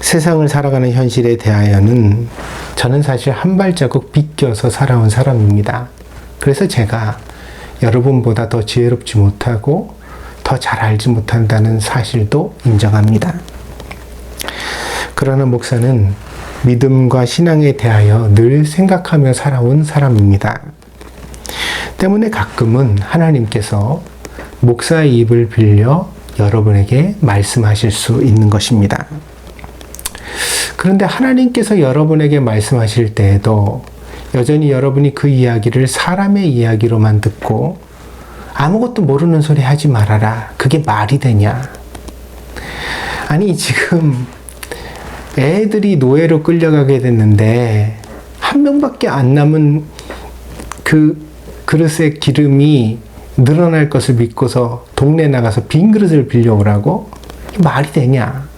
세상을 살아가는 현실에 대하여는 저는 사실 한 발자국 비껴서 살아온 사람입니다. 그래서 제가 여러분보다 더 지혜롭지 못하고 더 잘 알지 못한다는 사실도 인정합니다. 그러나 목사는 믿음과 신앙에 대하여 늘 생각하며 살아온 사람입니다. 때문에 가끔은 하나님께서 목사의 입을 빌려 여러분에게 말씀하실 수 있는 것입니다. 그런데 하나님께서 여러분에게 말씀하실 때에도 여전히 여러분이 그 이야기를 사람의 이야기로만 듣고 아무것도 모르는 소리 하지 말아라. 그게 말이 되냐? 아니, 지금 애들이 노예로 끌려가게 됐는데 한 명밖에 안 남은 그 그릇에 기름이 늘어날 것을 믿고서 동네 나가서 빈 그릇을 빌려오라고? 말이 되냐?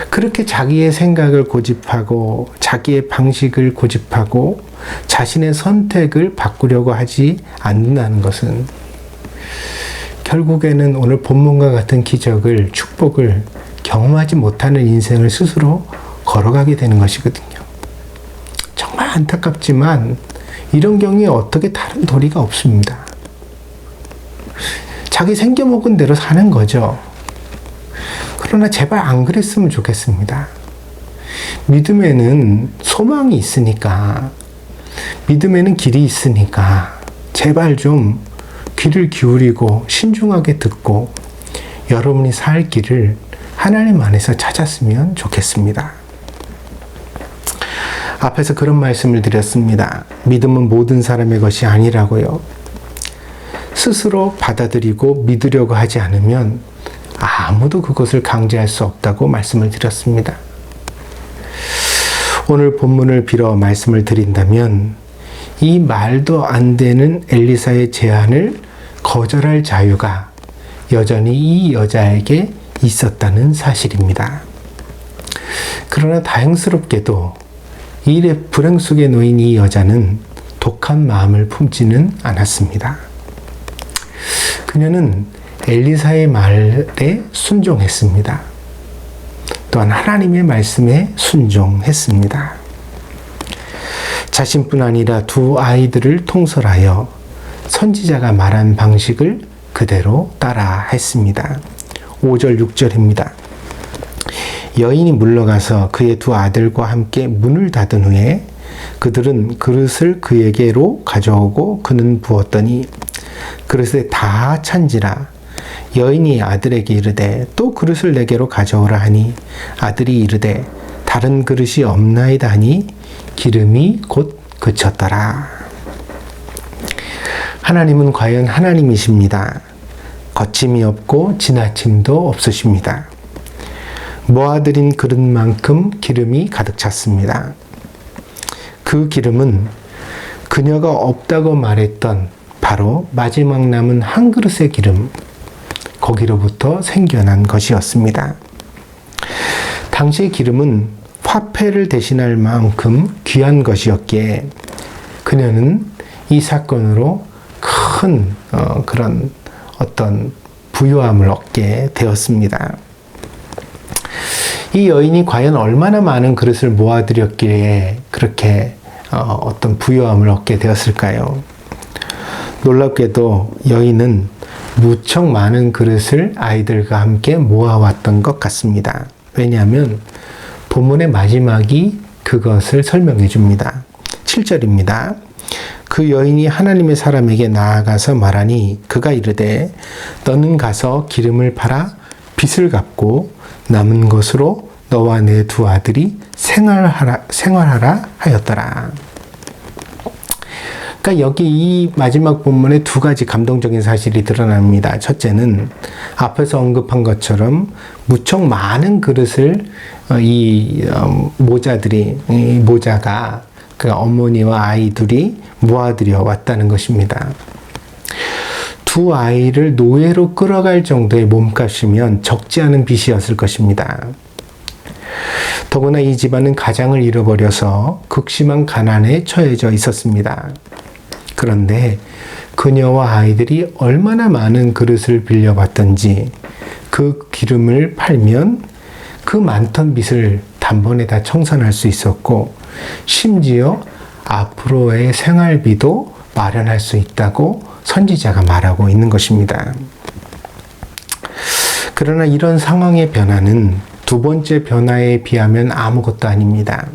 그렇게 자기의 생각을 고집하고 자기의 방식을 고집하고 자신의 선택을 바꾸려고 하지 않는다는 것은 결국에는 오늘 본문과 같은 기적을, 축복을 경험하지 못하는 인생을 스스로 걸어가게 되는 것이거든요. 정말 안타깝지만 이런 경우에 어떻게 다른 도리가 없습니다. 자기 생겨먹은 대로 사는 거죠. 그러나 제발 안 그랬으면 좋겠습니다. 믿음에는 소망이 있으니까, 믿음에는 길이 있으니까 제발 좀 귀를 기울이고 신중하게 듣고 여러분이 살 길을 하나님 안에서 찾았으면 좋겠습니다. 앞에서 그런 말씀을 드렸습니다. 믿음은 모든 사람의 것이 아니라고요. 스스로 받아들이고 믿으려고 하지 않으면 아무도 그것을 강제할 수 없다고 말씀을 드렸습니다. 오늘 본문을 빌어 말씀을 드린다면 이 말도 안 되는 엘리사의 제안을 거절할 자유가 여전히 이 여자에게 있었다는 사실입니다. 그러나 다행스럽게도 이 일의 불행 속에 놓인 이 여자는 독한 마음을 품지는 않았습니다. 그녀는 엘리사의 말에 순종했습니다. 또한 하나님의 말씀에 순종했습니다. 자신뿐 아니라 두 아이들을 통솔하여 선지자가 말한 방식을 그대로 따라 했습니다. 5절 6절입니다. 여인이 물러가서 그의 두 아들과 함께 문을 닫은 후에 그들은 그릇을 그에게로 가져오고 그는 부었더니 그릇에 다 찬지라. 여인이 아들에게 이르되 또 그릇을 내게로 가져오라 하니 아들이 이르되 다른 그릇이 없나이다 하니 기름이 곧 그쳤더라. 하나님은 과연 하나님이십니다. 거침이 없고 지나침도 없으십니다. 모아들인 그릇만큼 기름이 가득 찼습니다. 그 기름은 그녀가 없다고 말했던 바로 마지막 남은 한 그릇의 기름, 거기로부터 생겨난 것이었습니다. 당시의 기름은 화폐를 대신할 만큼 귀한 것이었기에 그녀는 이 사건으로 큰 그런 어떤 부유함을 얻게 되었습니다. 이 여인이 과연 얼마나 많은 그릇을 모아들였기에 그렇게 어떤 부유함을 얻게 되었을까요? 놀랍게도 여인은 무척 많은 그릇을 아이들과 함께 모아왔던 것 같습니다. 왜냐하면 본문의 마지막이 그것을 설명해 줍니다. 7절입니다. 그 여인이 하나님의 사람에게 나아가서 말하니 그가 이르되 너는 가서 기름을 팔아 빚을 갚고 남은 것으로 너와 내 두 아들이 생활하라 하였더라. 그러니까 여기 이 마지막 본문에 두 가지 감동적인 사실이 드러납니다. 첫째는 앞에서 언급한 것처럼 무척 많은 그릇을 이 모자가 그 어머니와 아이 둘이 모아들여 왔다는 것입니다. 두 아이를 노예로 끌어갈 정도의 몸값이면 적지 않은 빚이었을 것입니다. 더구나 이 집안은 가장을 잃어버려서 극심한 가난에 처해져 있었습니다. 그런데 그녀와 아이들이 얼마나 많은 그릇을 빌려봤던지 그 기름을 팔면 그 많던 빚을 단번에 다 청산할 수 있었고 심지어 앞으로의 생활비도 마련할 수 있다고 선지자가 말하고 있는 것입니다. 그러나 이런 상황의 변화는 두 번째 변화에 비하면 아무것도 아닙니다.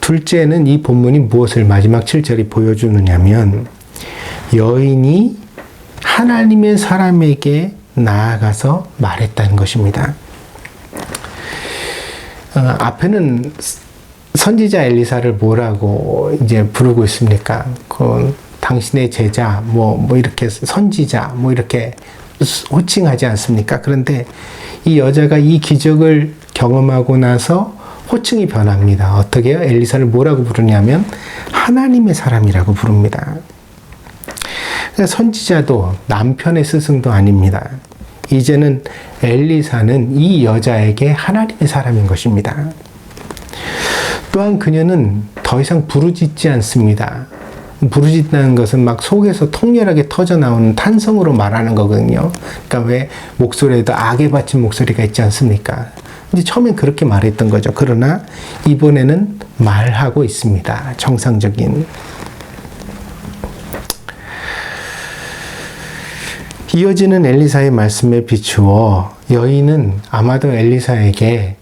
둘째는 이 본문이 무엇을 마지막 7절이 보여주느냐면 여인이 하나님의 사람에게 나아가서 말했다는 것입니다. 앞에는 선지자 엘리사를 뭐라고 이제 부르고 있습니까? 그 당신의 제자, 뭐 이렇게 선지자, 뭐 이렇게 호칭하지 않습니까? 그런데 이 여자가 이 기적을 경험하고 나서 호칭이 변합니다. 어떻게 해요? 엘리사를 뭐라고 부르냐면 하나님의 사람이라고 부릅니다. 선지자도 남편의 스승도 아닙니다. 이제는 엘리사는 이 여자에게 하나님의 사람인 것입니다. 또한 그녀는 더 이상 부르짖지 않습니다. 부르짖다는 것은 막 속에서 통렬하게 터져나오는 탄성으로 말하는 거거든요. 그러니까 왜 목소리에도 악에 받친 목소리가 있지 않습니까? 이제 처음엔 그렇게 말했던 거죠. 그러나 이번에는 말하고 있습니다. 정상적인. 이어지는 엘리사의 말씀에 비추어 여인은 아마도 엘리사에게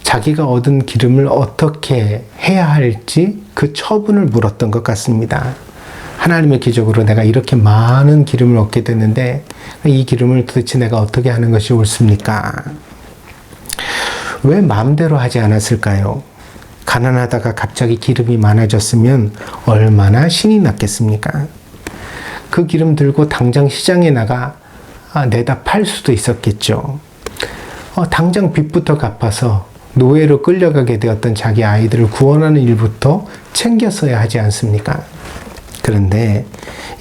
자기가 얻은 기름을 어떻게 해야 할지 그 처분을 물었던 것 같습니다. 하나님의 기적으로 내가 이렇게 많은 기름을 얻게 됐는데 이 기름을 도대체 내가 어떻게 하는 것이 옳습니까? 왜 마음대로 하지 않았을까요? 가난하다가 갑자기 기름이 많아졌으면 얼마나 신이 났겠습니까? 그 기름 들고 당장 시장에 나가 내다 팔 수도 있었겠죠. 당장 빚부터 갚아서 노예로 끌려가게 되었던 자기 아이들을 구원하는 일부터 챙겼어야 하지 않습니까? 그런데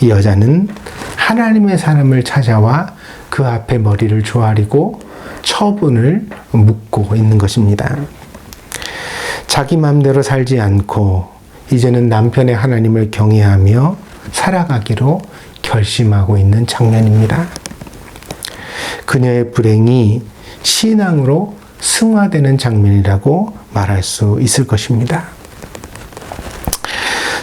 이 여자는 하나님의 사람을 찾아와 그 앞에 머리를 조아리고 처분을 묻고 있는 것입니다. 자기 마음대로 살지 않고 이제는 남편의 하나님을 경외하며 살아가기로 결심하고 있는 장면입니다. 그녀의 불행이 신앙으로 승화되는 장면이라고 말할 수 있을 것입니다.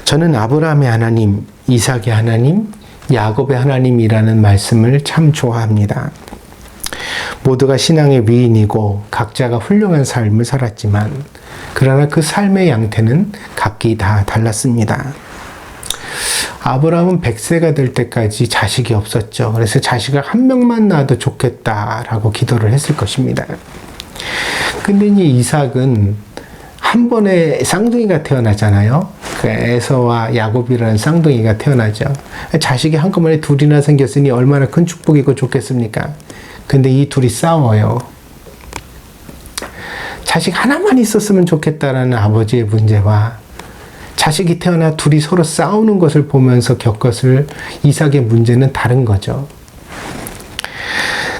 저는 아브라함의 하나님, 이삭의 하나님, 야곱의 하나님이라는 말씀을 참 좋아합니다. 모두가 신앙의 위인이고 각자가 훌륭한 삶을 살았지만 그러나 그 삶의 양태는 각기 다 달랐습니다. 아브라함은 100세가 될 때까지 자식이 없었죠. 그래서 자식을 한 명만 낳아도 좋겠다라고 기도를 했을 것입니다. 근데 이제 이삭은 한 번에 쌍둥이가 태어나잖아요. 그 에서와 야곱이라는 쌍둥이가 태어나죠. 자식이 한꺼번에 둘이나 생겼으니 얼마나 큰 축복이고 좋겠습니까? 근데 이 둘이 싸워요. 자식 하나만 있었으면 좋겠다라는 아버지의 문제와 자식이 태어나 둘이 서로 싸우는 것을 보면서 겪었을 이삭의 문제는 다른 거죠.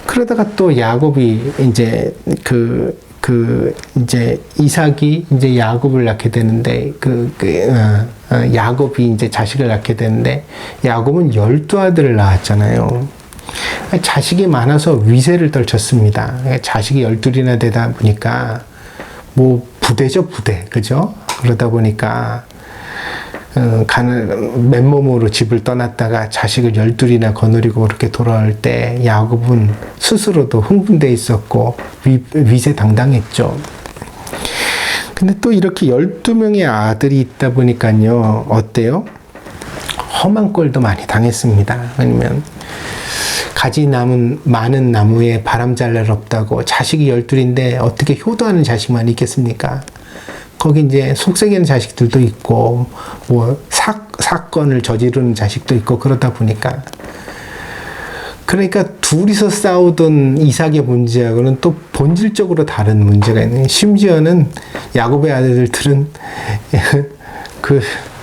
그러다가 또 야곱이 이제 이제 이삭이 이제 야곱을 낳게 되는데 야곱이 이제 자식을 낳게 되는데 야곱은 12아들을 낳았잖아요. 자식이 많아서 위세를 떨쳤습니다. 자식이 12이나 되다 보니까 뭐 부대죠, 부대. 그죠? 그러다 보니까 맨몸으로 집을 떠났다가 자식을 12이나 거느리고 그렇게 돌아올 때 야곱은 스스로도 흥분돼 있었고 위세당당했죠. 근데 또 이렇게 12명의 아들이 있다 보니까요, 어때요? 험한 꼴도 많이 당했습니다. 왜냐면 가지 많은 나무에 바람 잘 날 없다고 자식이 12인데 어떻게 효도하는 자식만 있겠습니까? 거기 이제 속썩이는 자식들도 있고, 뭐, 사건을 저지르는 자식도 있고, 그러다 보니까. 그러니까 둘이서 싸우던 이삭의 문제하고는 또 본질적으로 다른 문제가 있는, 심지어는 야곱의 아들들은 그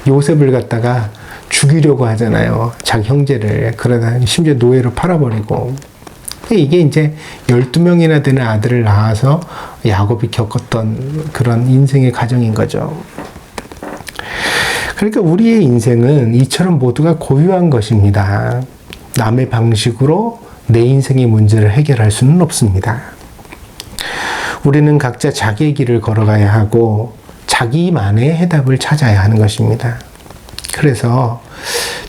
요셉을 갖다가 죽이려고 하잖아요. 자기 형제를. 그러다 심지어 노예로 팔아버리고. 이게 이제 12명이나 되는 아들을 낳아서 야곱이 겪었던 그런 인생의 과정인 거죠. 그러니까 우리의 인생은 이처럼 모두가 고유한 것입니다. 남의 방식으로 내 인생의 문제를 해결할 수는 없습니다. 우리는 각자 자기의 길을 걸어가야 하고 자기만의 해답을 찾아야 하는 것입니다. 그래서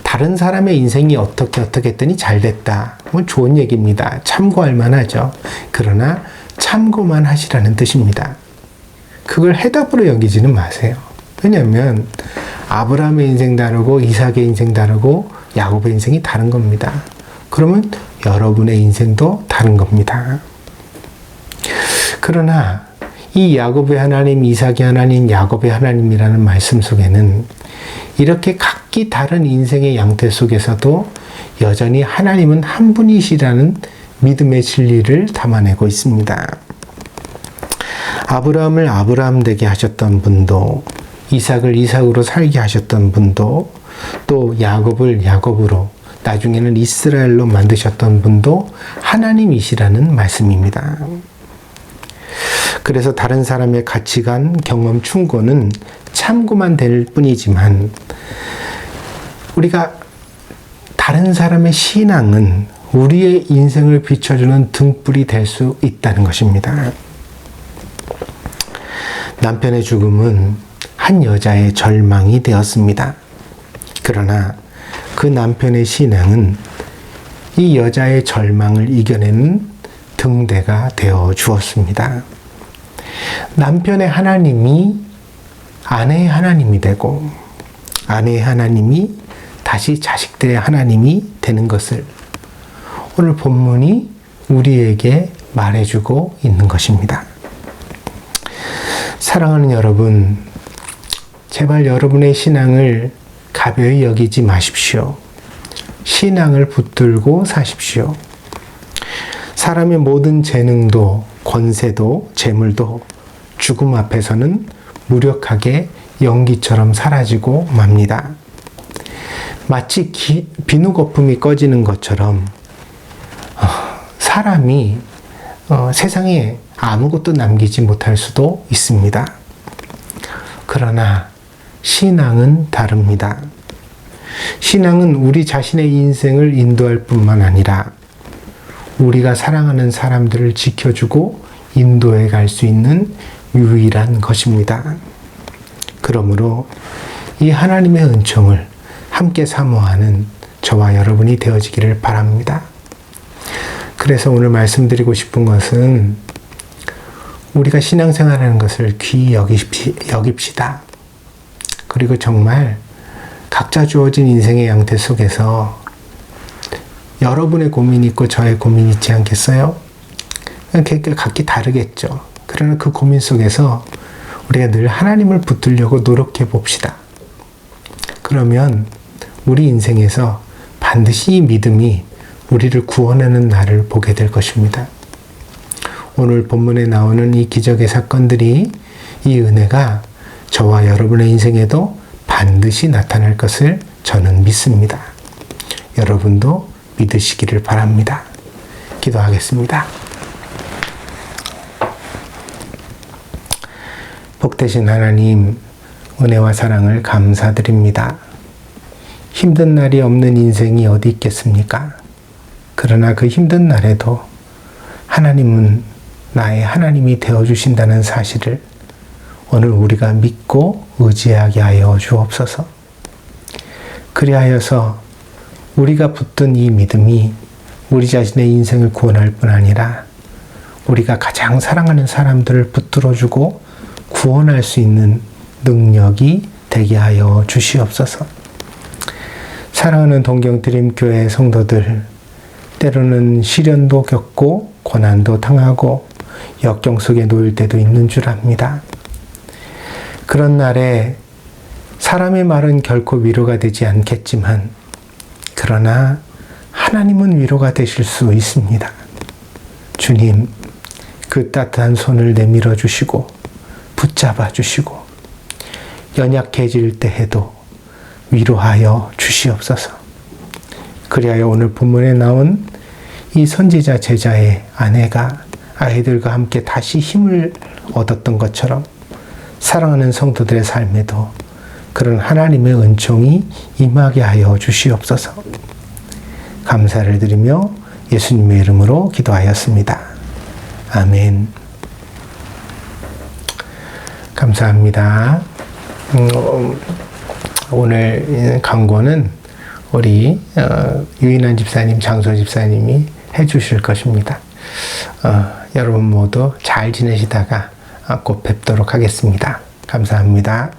다른 사람의 인생이 어떻게 했더니 잘 됐다. 뭐 좋은 얘기입니다. 참고할 만하죠. 그러나 참고만 하시라는 뜻입니다. 그걸 해답으로 여기지는 마세요. 왜냐하면 아브라함의 인생 다르고 이삭의 인생 다르고 야곱의 인생이 다른 겁니다. 그러면 여러분의 인생도 다른 겁니다. 그러나 이 야곱의 하나님, 이삭의 하나님, 야곱의 하나님이라는 말씀 속에는 이렇게 각기 다른 인생의 양태 속에서도 여전히 하나님은 한 분이시라는 믿음의 진리를 담아내고 있습니다. 아브라함을 아브라함 되게 하셨던 분도, 이삭을 이삭으로 살게 하셨던 분도, 또 야곱을 야곱으로, 나중에는 이스라엘로 만드셨던 분도 하나님이시라는 말씀입니다. 그래서 다른 사람의 가치관, 경험, 충고는 참고만 될 뿐이지만 우리가 다른 사람의 신앙은 우리의 인생을 비춰주는 등불이 될 수 있다는 것입니다. 남편의 죽음은 한 여자의 절망이 되었습니다. 그러나 그 남편의 신앙은 이 여자의 절망을 이겨내는 등대가 되어 주었습니다. 남편의 하나님이 아내의 하나님이 되고 아내의 하나님이 다시 자식들의 하나님이 되는 것을 오늘 본문이 우리에게 말해주고 있는 것입니다. 사랑하는 여러분, 제발 여러분의 신앙을 가벼이 여기지 마십시오. 신앙을 붙들고 사십시오. 사람의 모든 재능도 권세도 재물도 죽음 앞에서는 무력하게 연기처럼 사라지고 맙니다. 마치 비누 거품이 꺼지는 것처럼 사람이 세상에 아무것도 남기지 못할 수도 있습니다. 그러나 신앙은 다릅니다. 신앙은 우리 자신의 인생을 인도할 뿐만 아니라 우리가 사랑하는 사람들을 지켜주고 인도해 갈 수 있는 유일한 것입니다. 그러므로 이 하나님의 은총을 함께 사모하는 저와 여러분이 되어지기를 바랍니다. 그래서 오늘 말씀드리고 싶은 것은 우리가 신앙생활하는 것을 귀히 여깁시다. 그리고 정말 각자 주어진 인생의 양태 속에서 여러분의 고민이 있고 저의 고민이 있지 않겠어요? 각기 다르겠죠. 그러나 그 고민 속에서 우리가 늘 하나님을 붙들려고 노력해 봅시다. 그러면 우리 인생에서 반드시 이 믿음이 우리를 구원하는 날을 보게 될 것입니다. 오늘 본문에 나오는 이 기적의 사건들이, 이 은혜가 저와 여러분의 인생에도 반드시 나타날 것을 저는 믿습니다. 여러분도 믿으시기를 바랍니다. 기도하겠습니다. 복되신 하나님, 은혜와 사랑을 감사드립니다. 힘든 날이 없는 인생이 어디 있겠습니까? 그러나 그 힘든 날에도 하나님은 나의 하나님이 되어주신다는 사실을 오늘 우리가 믿고 의지하게 하여 주옵소서. 그리하여서 우리가 붙든 이 믿음이 우리 자신의 인생을 구원할 뿐 아니라 우리가 가장 사랑하는 사람들을 붙들어주고 구원할 수 있는 능력이 되게 하여 주시옵소서. 사랑하는 동경드림교회 성도들, 때로는 시련도 겪고 고난도 당하고 역경 속에 놓일 때도 있는 줄 압니다. 그런 날에 사람의 말은 결코 위로가 되지 않겠지만, 그러나 하나님은 위로가 되실 수 있습니다. 주님, 그 따뜻한 손을 내밀어 주시고 붙잡아 주시고 연약해질 때에도 위로하여 주시옵소서. 그리하여 오늘 본문에 나온 이 선지자 제자의 아내가 아이들과 함께 다시 힘을 얻었던 것처럼 사랑하는 성도들의 삶에도 그런 하나님의 은총이 임하게 하여 주시옵소서. 감사를 드리며 예수님의 이름으로 기도하였습니다. 아멘. 감사합니다. 오늘 강권은 우리 유인한 집사님, 장소 집사님이 해주실 것입니다. 여러분 모두 잘 지내시다가 곧 뵙도록 하겠습니다. 감사합니다.